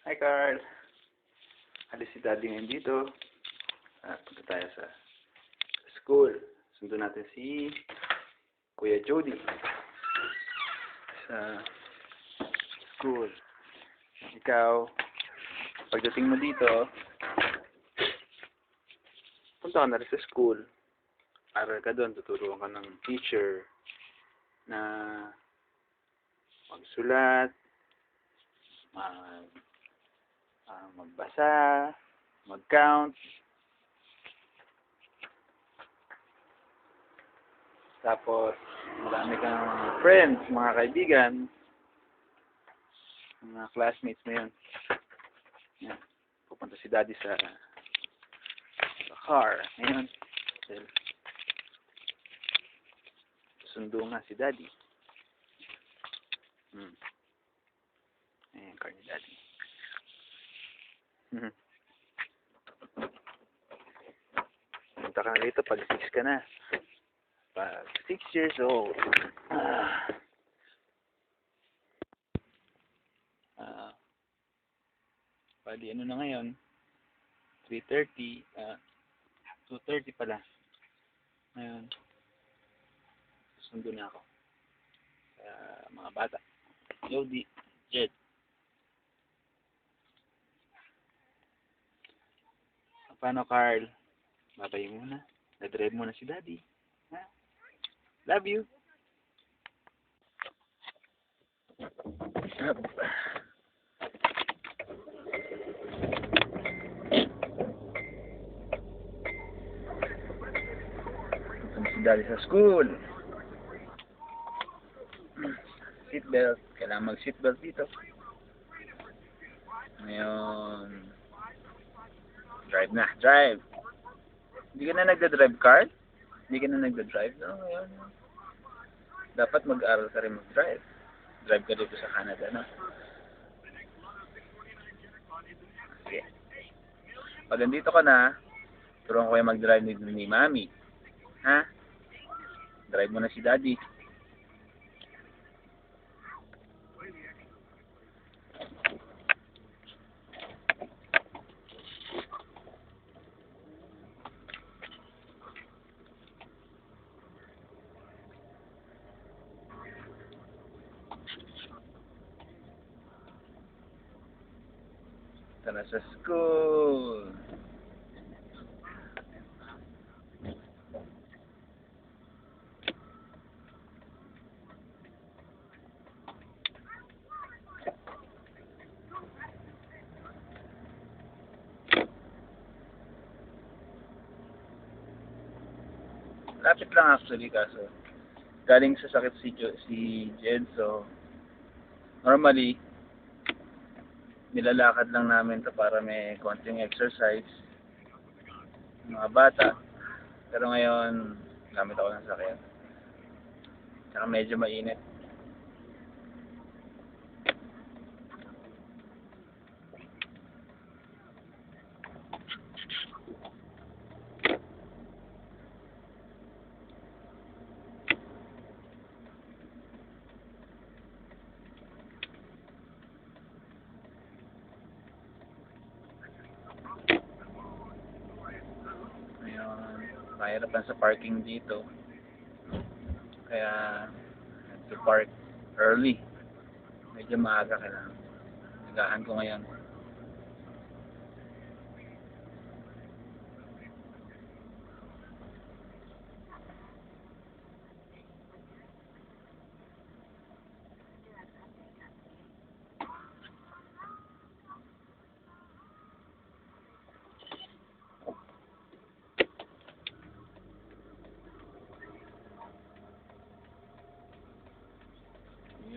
Hi, Carl. Alis si Daddy ngayon dito. Punta tayo sa school. Sundo natin si Kuya Jody sa school. Ikaw, pagdating mo dito, punta ka na rin sa school. Aral ka doon, tuturuan ka ng teacher na magsulat, magbasa, mag-count. Tapos, marami kang mga friends, mga kaibigan, mga classmates mo yun. Yan. Pupunta si Daddy sa car. Ngayon, sundo nga si Daddy. Ayan, car ni Daddy. Punta ka na rito pag 6 ka na. Pag 6 years old. Pwede ano na ngayon? 3:30. 2:30 pala. Ngayon, susundo na ako. Mga bata. Jody, Jed. Paano, Carl? Babay muna. Na-drive muna si Daddy. Ha? Love you. Punta si Daddy sa school. Seatbelt. Kailangan mag-seatbelt dito. Ngayon, drive na. Drive. Hindi ka na nagda-drive, Carl? Hindi ka na nagda-drive? No, ngayon. Dapat mag-aral ka rin mag-drive. Drive ka dito sa Canada, no? Sige. Pag nandito ka na, turuan ko kayo mag-drive ni Mami. Ha? Drive mo na si Daddy. Tara sa school. Lapit lang actually, kaso galing sa sakit si Jed, so normally nilalakad lang namin to para may konting exercise mga bata, pero ngayon gamit ako ng sakyan, tsaka medyo mainit. Mahirapan sa parking dito, kaya to park early, medyo maaga. Kailangan nagahan ko ngayon.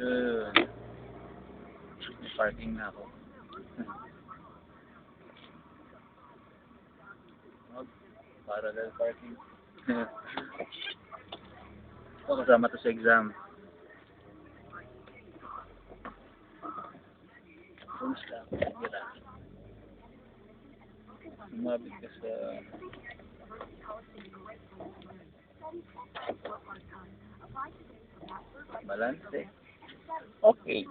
Yun, may parking na ako. Parallel parking. Ito kasama to sa exam. Kumusta? Tira. Sumabit ka sa balance. Okay.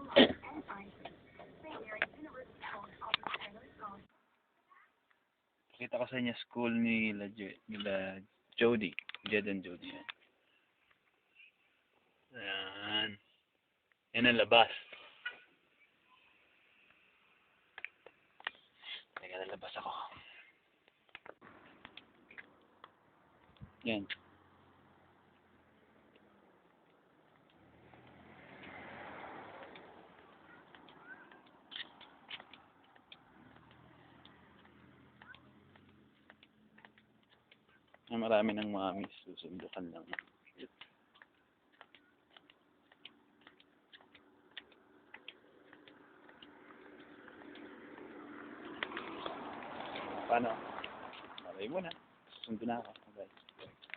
Kita ko sa inyo school nila Jody. Jed and Jody. Ayan. Yan ang labas. Teka, lalabas ako. Yan. Marami ng mami. Susundukan lang. Paano? Malay mo na. Susundo na ako.